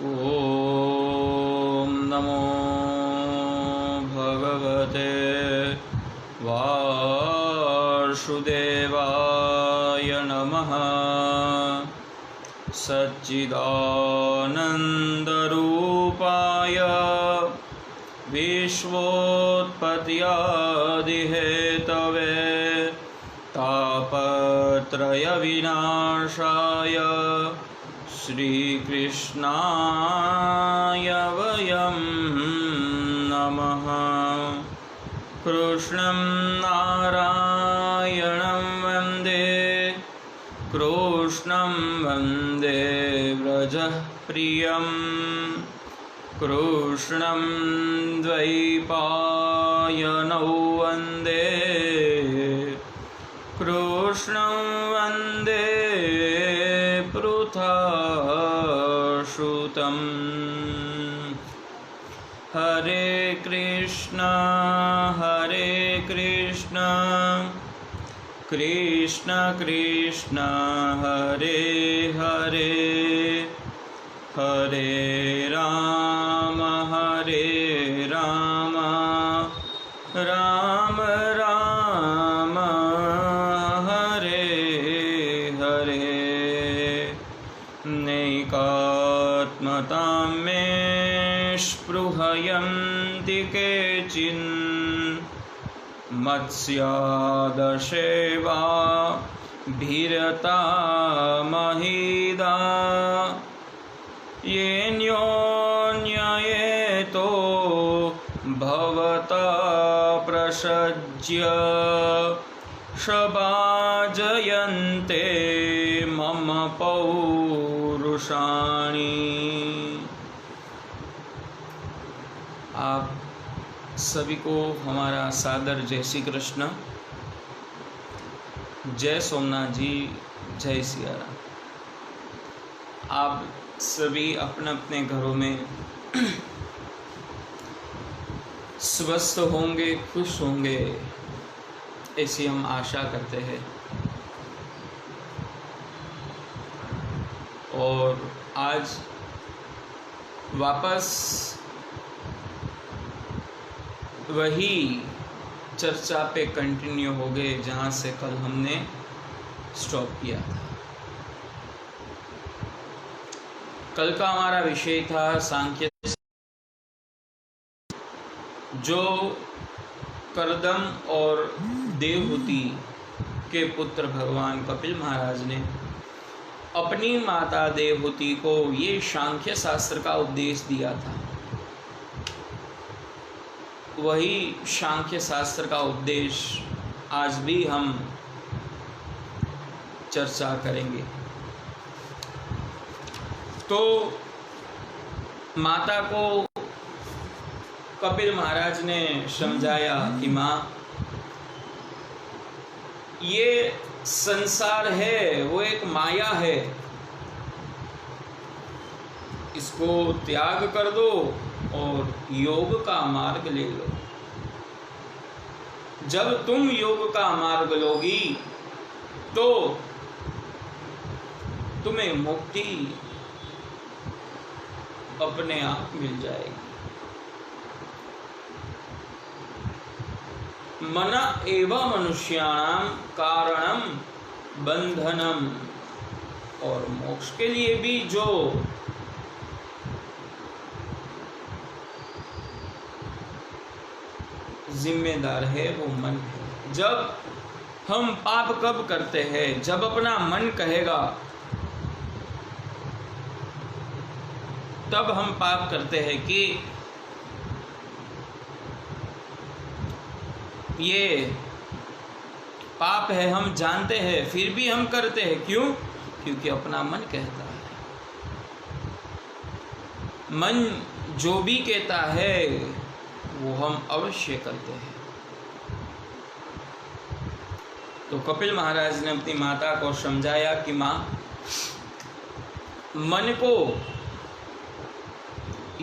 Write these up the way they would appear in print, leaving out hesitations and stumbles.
ओम नमो भगवते वासुदेवाय नमः। सच्चिदानन्दरूपाय विश्वोत्पत्त्यादिहेतवे तापत्रयविनाशाय श्रीकृष्णाय वयं नमः। कृष्णं नारायणं वन्दे कृष्णं वन्दे व्रजप्रियं कृष्णं द्वैपायनौ वन्दे कृष्णं वन्दे पृथासुतं। हरे कृष्ण कृष्ण कृष्ण हरे हरे, हरे राम राम राम हरे हरे। नैकात्मतां मे स्पृहयन्ति केचिन् मत्स्यादशेवा भीरता महिदा येऽन्योन्ययेतो भवता प्रसज्य सभाजयन्ते मम पौरुषाणि। आप सभी को हमारा सादर जय श्री कृष्ण। जय सोमनाथ जी, जय सिया राम। आप सभी अपने अपने घरों में स्वस्थ होंगे, खुश होंगे, ऐसी हम आशा करते हैं। और आज वापस वही चर्चा पे कंटिन्यू हो गए जहाँ से कल हमने स्टॉप किया था। कल का हमारा विषय था सांख्य, जो करदम और देवहूति के पुत्र भगवान कपिल महाराज ने अपनी माता देवहूति को ये सांख्य शास्त्र का उपदेश दिया था। वही सांख्य शास्त्र का उपदेश आज भी हम चर्चा करेंगे। तो माता को कपिल महाराज ने समझाया कि माँ, ये संसार है वो एक माया है, इसको त्याग कर दो और योग का मार्ग ले लो। जब तुम योग का मार्ग लोगी तो तुम्हें मुक्ति अपने आप मिल जाएगी। मन एव मनुष्याणां कारणम बंधनम। और मोक्ष के लिए भी जो जिम्मेदार है वो मन है। जब हम पाप कब करते हैं? जब अपना मन कहेगा तब हम पाप करते हैं कि ये पाप है, हम जानते हैं फिर भी हम करते हैं। क्यों? क्योंकि अपना मन कहता है। मन जो भी कहता है वो हम अवश्य करते हैं। तो कपिल महाराज ने अपनी माता को समझाया कि माँ, मन को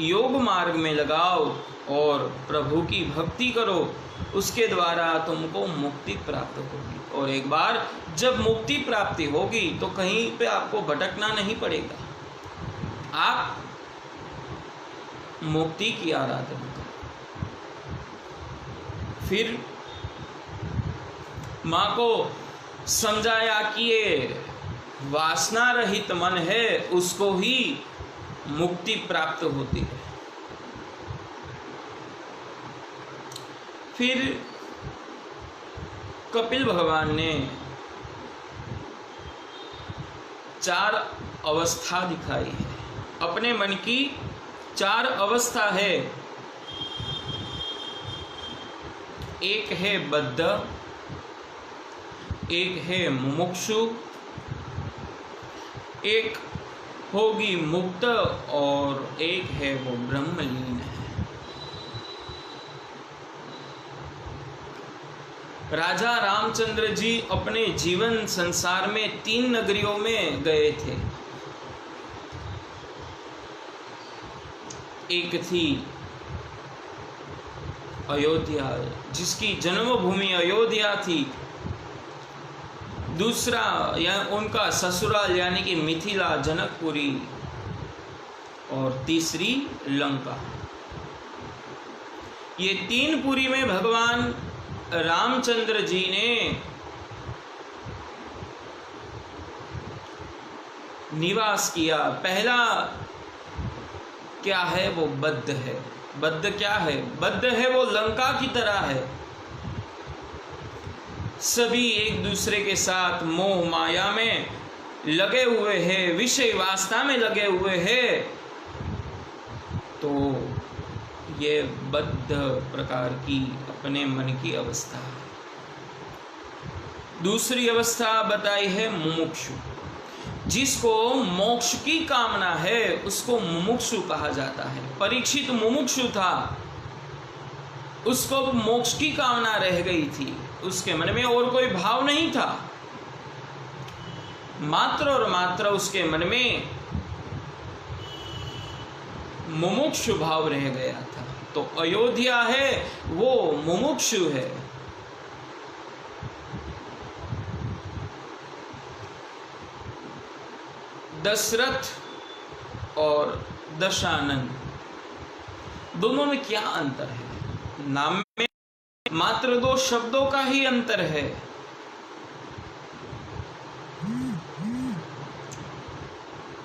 योग मार्ग में लगाओ और प्रभु की भक्ति करो, उसके द्वारा तुमको मुक्ति प्राप्त होगी। और एक बार जब मुक्ति प्राप्ति होगी तो कहीं पे आपको भटकना नहीं पड़ेगा। आप मुक्ति की आराधना करो। फिर माँ को समझाया कि ये वासना रहित मन है, उसको ही मुक्ति प्राप्त होती है। फिर कपिल भगवान ने 4 अवस्था दिखाई है। अपने मन की 4 अवस्था है। एक है बद्ध, एक है मुमुक्षु, एक होगी मुक्त और एक है वो ब्रह्मलीन है। राजा रामचंद्र जी अपने जीवन संसार में 3 नगरियों में गए थे। एक थी अयोध्या, जिसकी जन्मभूमि अयोध्या थी। दूसरा या उनका ससुराल यानी कि मिथिला जनकपुरी, और तीसरी लंका। ये 3 पुरी में भगवान रामचंद्र जी ने निवास किया। पहला क्या है? वो बद्ध है। बद्ध क्या है? बद्ध है वो लंका की तरह है। सभी एक दूसरे के साथ मोह माया में लगे हुए हैं, विषय वासना में लगे हुए हैं। तो ये बद्ध प्रकार की अपने मन की अवस्था है। दूसरी अवस्था बताई है मुमुक्षु। जिसको मोक्ष की कामना है उसको मुमुक्षु कहा जाता है। परीक्षित मुमुक्षु था, उसको मोक्ष की कामना रह गई थी, उसके मन में और कोई भाव नहीं था, मात्र और मात्र उसके मन में मुमुक्षु भाव रह गया था। तो अयोध्या है वो मुमुक्षु है। दशरथ और दशानन दोनों में क्या अंतर है? नाम में मात्र 2 शब्दों का ही अंतर है।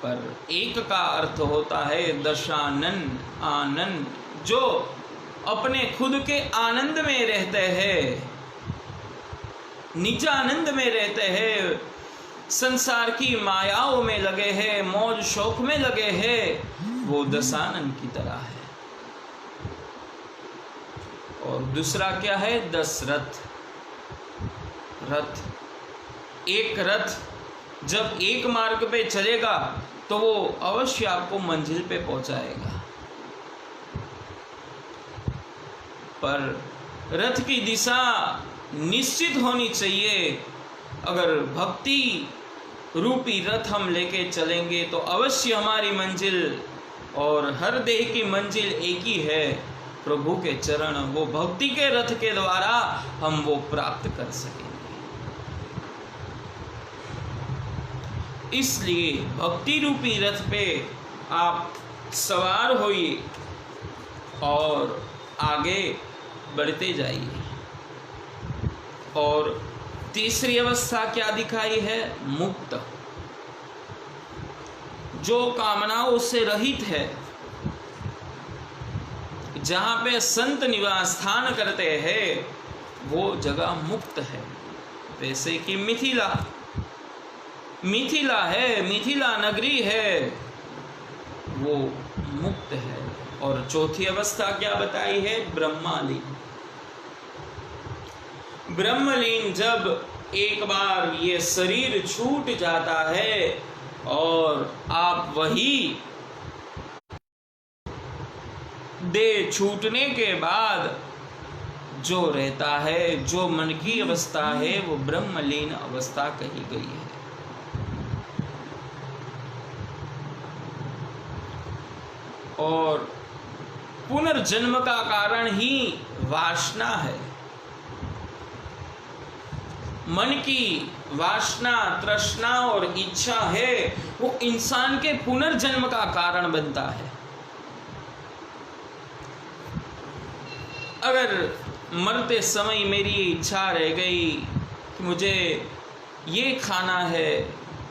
पर एक का अर्थ होता है दशानन, आनंद, जो अपने खुद के आनंद में रहते हैं, निजानंद में रहते हैं, संसार की मायाओं में लगे हैं, मौज शौक में लगे हैं, वो दशानन की तरह है। और दूसरा क्या है? दशरथ, रथ। एक रथ जब एक मार्ग पे चलेगा तो वो अवश्य आपको मंजिल पे पहुंचाएगा। पर रथ की दिशा निश्चित होनी चाहिए। अगर भक्ति रूपी रथ हम लेके चलेंगे तो अवश्य हमारी मंजिल, और हर देह की मंजिल एक ही है, प्रभु के चरण। वो भक्ति के रथ के द्वारा हम वो प्राप्त कर सकेंगे। इसलिए भक्ति रूपी रथ पे आप सवार होइए और आगे बढ़ते जाइए। और तीसरी अवस्था क्या दिखाई है? मुक्त, जो कामनाओं से रहित है, जहां पे संत निवास स्थान करते हैं वो जगह मुक्त है। जैसे कि मिथिला है, मिथिला नगरी है, वो मुक्त है। और चौथी अवस्था क्या बताई है? ब्रह्मलीन। ब्रह्मलीन जब एक बार ये शरीर छूट जाता है और आप वही देह छूटने के बाद जो रहता है, जो मन की अवस्था है, वो ब्रह्मलीन अवस्था कही गई है। और पुनर्जन्म का कारण ही वासना है। मन की वासना, तृष्णा और इच्छा है, वो इंसान के पुनर्जन्म का कारण बनता है। अगर मरते समय मेरी ये इच्छा रह गई कि मुझे ये खाना है,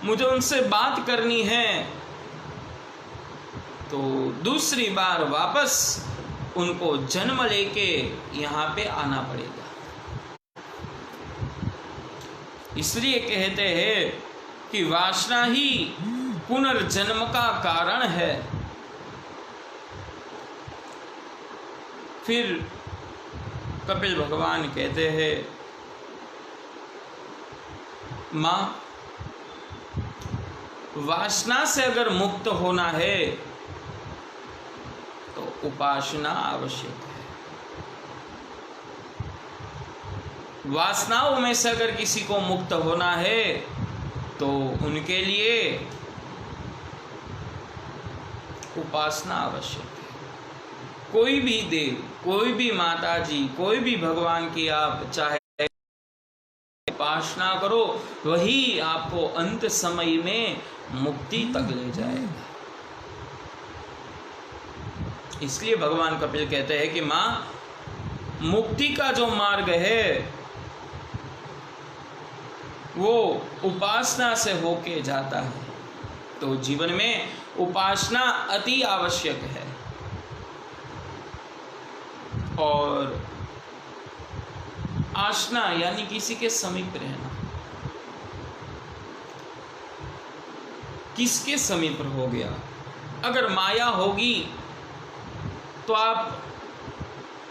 मुझे उनसे बात करनी है, तो दूसरी बार वापस उनको जन्म लेके यहाँ पे आना पड़ेगा। इसलिए कहते हैं कि वासना ही पुनर्जन्म का कारण है। फिर कपिल भगवान कहते हैं, माँ, वासना से अगर मुक्त होना है तो उपासना आवश्यक है। वासनाओं में से अगर किसी को मुक्त होना है तो उनके लिए उपासना आवश्यक है। कोई भी देव, कोई भी माता जी, कोई भी भगवान की आप चाहे उपासना करो, वही आपको अंत समय में मुक्ति तक ले जाएगा। इसलिए भगवान कपिल कहते हैं कि माँ, मुक्ति का जो मार्ग है वो उपासना से होके जाता है। तो जीवन में उपासना अति आवश्यक है। और आसना यानी किसी के समीप रहना। किसके समीप हो गया? अगर माया होगी तो आप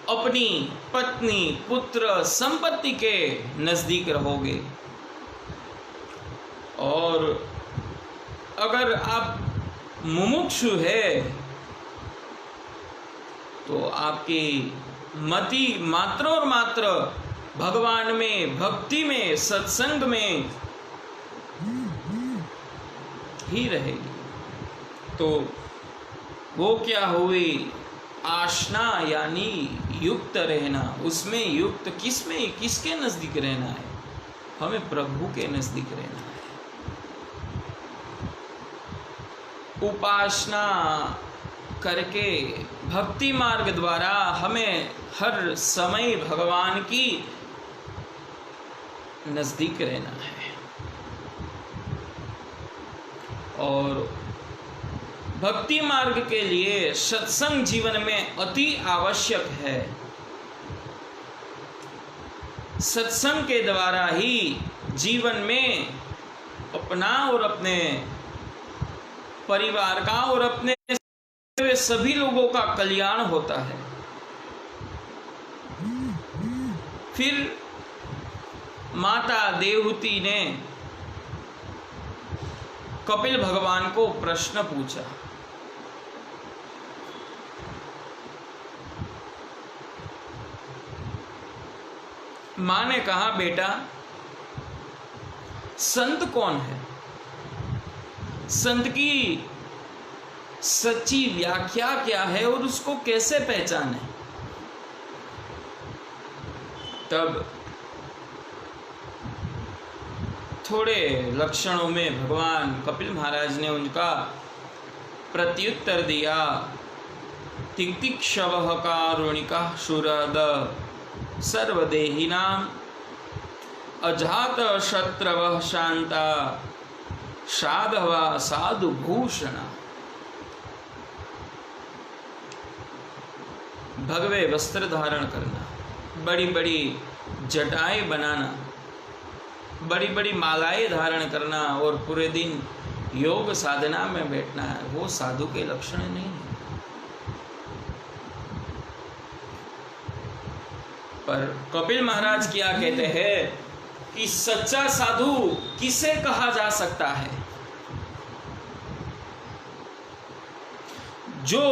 अपनी पत्नी, पुत्र, संपत्ति के नजदीक रहोगे। और अगर आप मुमुक्षु है तो आपकी मति मात्र और मात्र भगवान में, भक्ति में, सत्संग में ही रहेगी। तो वो क्या हुई? आसना यानी युक्त रहना। उसमें युक्त किसमें, किसके नजदीक रहना है? हमें प्रभु के नजदीक रहना है। उपासना करके भक्ति मार्ग द्वारा हमें हर समय भगवान की नजदीक रहना है। और भक्ति मार्ग के लिए सत्संग जीवन में अति आवश्यक है। सत्संग के द्वारा ही जीवन में अपना और अपने परिवार का और अपने सभी लोगों का कल्याण होता है। फिर माता देवहूति ने कपिल भगवान को प्रश्न पूछा। मां ने कहा, बेटा, संत कौन है? संत की सच्ची व्याख्या क्या है और उसको कैसे पहचाने? तब थोड़े लक्षणों में भगवान कपिल महाराज ने उनका प्रत्युत्तर दिया। तितिक्षवः कारुणिकः सुहृद सर्वदेहिनां अजात शत्रवः शांता साधवा साधुभूषणा। भगवे वस्त्र धारण करना, बड़ी बड़ी जटाएं बनाना, बड़ी बड़ी मालाएं धारण करना और पूरे दिन योग साधना में बैठना है, वो साधु के लक्षण नहीं है। पर कपिल महाराज क्या कहते हैं कि सच्चा साधु किसे कहा जा सकता है? जो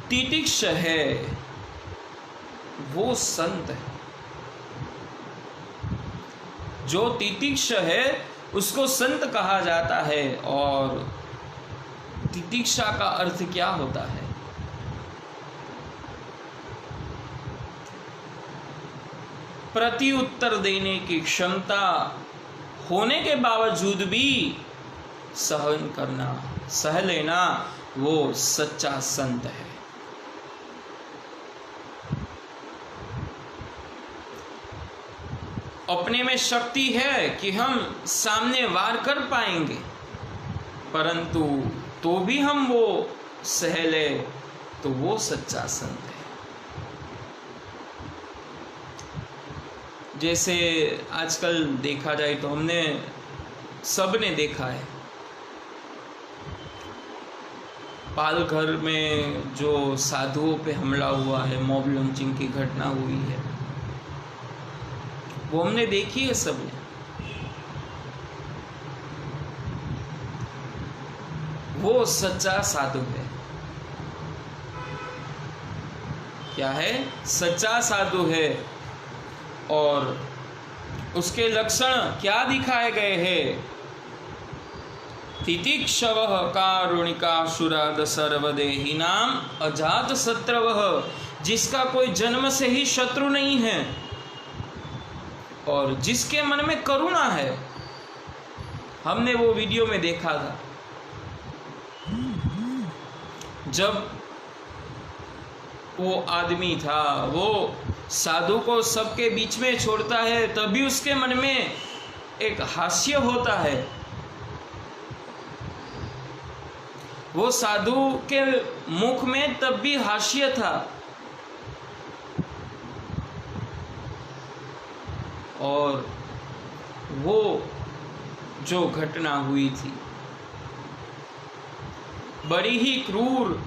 तितिक्ष है वो संत है। जो तितिक्ष है उसको संत कहा जाता है। और तितिक्षा का अर्थ क्या होता है? प्रति उत्तर देने की क्षमता होने के बावजूद भी सहन करना, सह लेना, वो सच्चा संत है। अपने में शक्ति है कि हम सामने वार कर पाएंगे, परंतु तो भी हम वो सह ले, तो वो सच्चा संत है। जैसे आजकल देखा जाए तो हमने सबने देखा है, पालघर में जो साधुओं पे हमला हुआ है, मॉब लॉन्चिंग की घटना हुई है, वो हमने देखी है सबने। वो सच्चा साधु है। क्या है? सच्चा साधु है। और उसके लक्षण क्या दिखाए गए हैं? तितिक्षवः कारुणिकासुराद सर्वदेहिनाम अजात शत्रवः, जिसका कोई जन्म से ही शत्रु नहीं है और जिसके मन में करुणा है। हमने वो वीडियो में देखा था, जब वो आदमी था, वो साधु को सबके बीच में छोड़ता है, तभी उसके मन में एक हास्य होता है। वो साधु के मुख में तब भी हास्य था। और वो जो घटना हुई थी, बड़ी ही क्रूर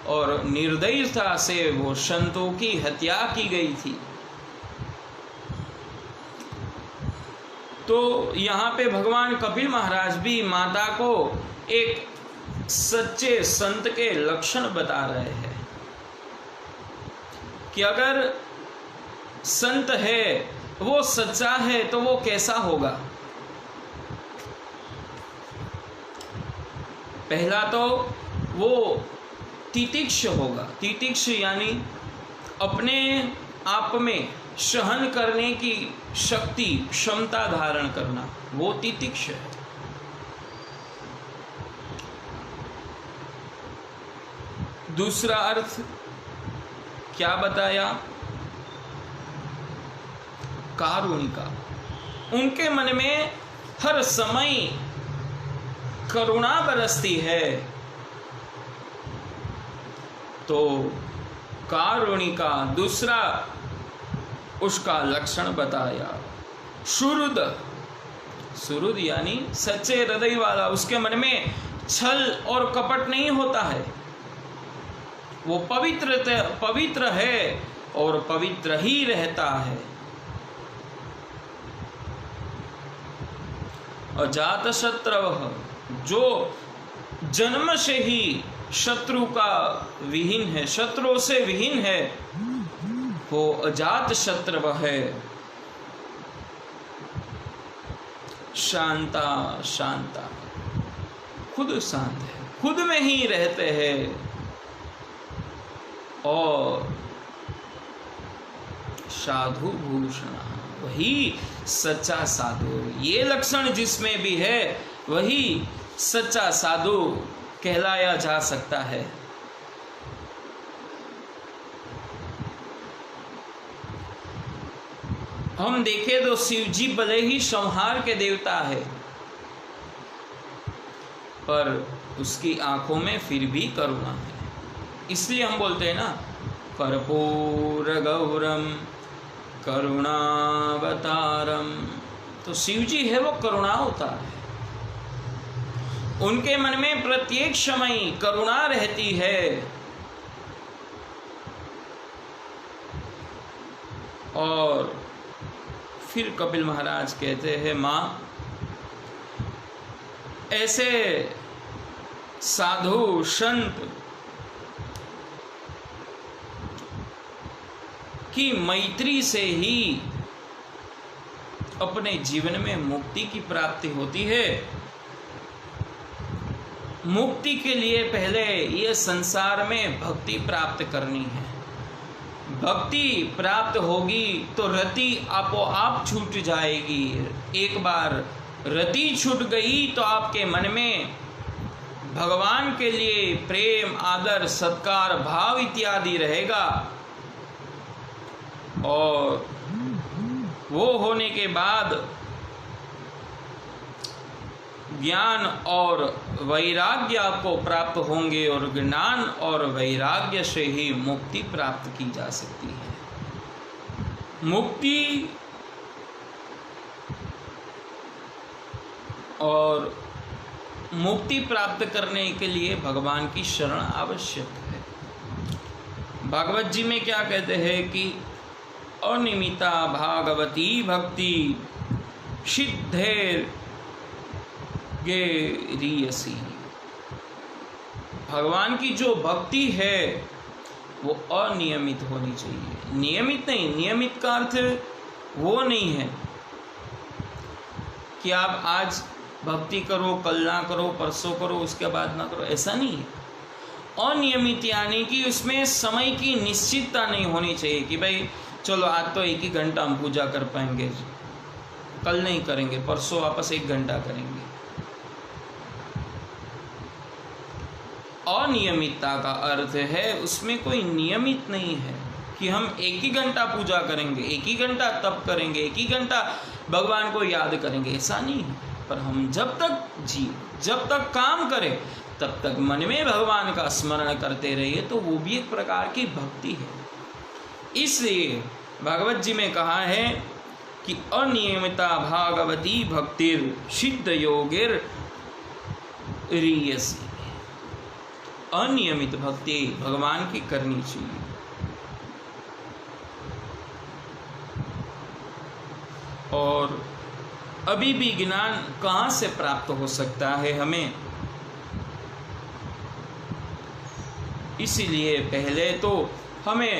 और निर्दयता से वो संतों की हत्या की गई थी। तो यहाँ पे भगवान कपिल महाराज भी माता को एक सच्चे संत के लक्षण बता रहे हैं कि अगर संत है, वो सच्चा है, तो वो कैसा होगा। पहला तो वो तितिक्ष होगा। तितिक्ष यानी अपने आप में सहन करने की शक्ति, क्षमता धारण करना, वो तितिक्ष है। दूसरा अर्थ क्या बताया? कारुणिका। उनके मन में हर समय करुणा बरसती है। तो कारुणिका दूसरा उसका लक्षण बताया। सुहृद, सुहृद यानी सच्चे हृदय वाला, उसके मन में छल और कपट नहीं होता है। वो पवित्र है और पवित्र ही रहता है। अजात शत्रवः, जो जन्म से ही शत्रु का विहीन है, शत्रुओं से विहीन है, वो अजात शत्रु है। शांता, शांता, खुद शांत है, खुद में ही रहते हैं। और साधु भूषण, वही सच्चा साधु। ये लक्षण जिसमें भी है, वही सच्चा साधु कहलाया जा सकता है। हम देखें तो शिव जी भले ही संहार के देवता है, पर उसकी आंखों में फिर भी करुणा है। इसलिए हम बोलते हैं ना, कर्पूर गौरम करुणावतारम। तो शिव जी है वो करुणा अवतार है। उनके मन में प्रत्येक समय करुणा रहती है। और फिर कपिल महाराज कहते हैं, माँ, ऐसे साधु संत की मैत्री से ही अपने जीवन में मुक्ति की प्राप्ति होती है। मुक्ति के लिए पहले ये संसार में भक्ति प्राप्त करनी है। भक्ति प्राप्त होगी तो रति आपो आप छूट जाएगी। एक बार रति छूट गई तो आपके मन में भगवान के लिए प्रेम, आदर, सत्कार, भाव इत्यादि रहेगा और वो होने के बाद ज्ञान और वैराग्य आपको प्राप्त होंगे, और ज्ञान और वैराग्य से ही मुक्ति प्राप्त की जा सकती है। मुक्ति और मुक्ति प्राप्त करने के लिए भगवान की शरण आवश्यक है। भागवत जी में क्या कहते हैं कि अनिमिता भागवती भक्ति सिद्धेर गेरियसी। भगवान की जो भक्ति है वो अनियमित होनी चाहिए। नियमित नहीं, नियमित का अर्थ वो नहीं है कि आप आज भक्ति करो, कल ना करो, परसों करो, उसके बाद ना करो, ऐसा नहीं है। अनियमित यानी कि उसमें समय की निश्चितता नहीं होनी चाहिए कि भाई चलो आज तो 1 ही घंटा हम पूजा कर पाएंगे, कल नहीं करेंगे, परसों वापस 1 घंटा करेंगे। अनियमितता का अर्थ है उसमें कोई नियमित नहीं है कि हम 1 ही घंटा पूजा करेंगे, 1 ही घंटा तप करेंगे, 1 ही घंटा भगवान को याद करेंगे, ऐसा नहीं है। पर हम जब तक जी, जब तक काम करें, तब तक मन में भगवान का स्मरण करते रहिए, तो वो भी एक प्रकार की भक्ति है। इसलिए भागवत जी में कहा है कि अनियमिता भागवती भक्तिर सिद्ध योगिर रीयसी। अनियमित भक्ति भगवान की करनी चाहिए। और अभी भी ज्ञान कहाँ से प्राप्त हो सकता है हमें? इसीलिए पहले तो हमें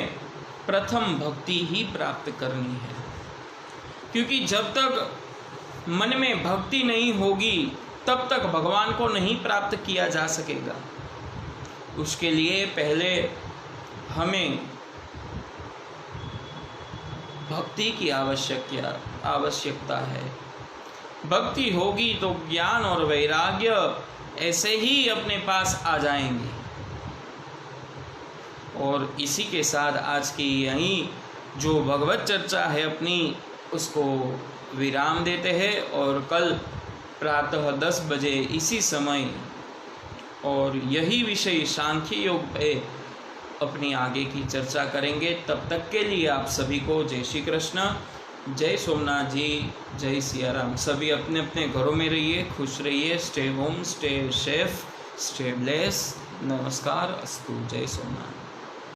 प्रथम भक्ति ही प्राप्त करनी है, क्योंकि जब तक मन में भक्ति नहीं होगी तब तक भगवान को नहीं प्राप्त किया जा सकेगा। उसके लिए पहले हमें भक्ति की आवश्यकता है। भक्ति होगी तो ज्ञान और वैराग्य ऐसे ही अपने पास आ जाएंगे। और इसी के साथ आज की यही जो भगवत चर्चा है अपनी, उसको विराम देते हैं, और कल प्रातः 10 बजे इसी समय और यही विषय सांख्य योग पे अपनी आगे की चर्चा करेंगे। तब तक के लिए आप सभी को जय श्री कृष्ण, जय सोमनाथ जी, जय सिया राम। सभी अपने अपने घरों में रहिए, खुश रहिए, stay home, stay safe, stay bless. नमस्कार अस्तु, जय सोमनाथ।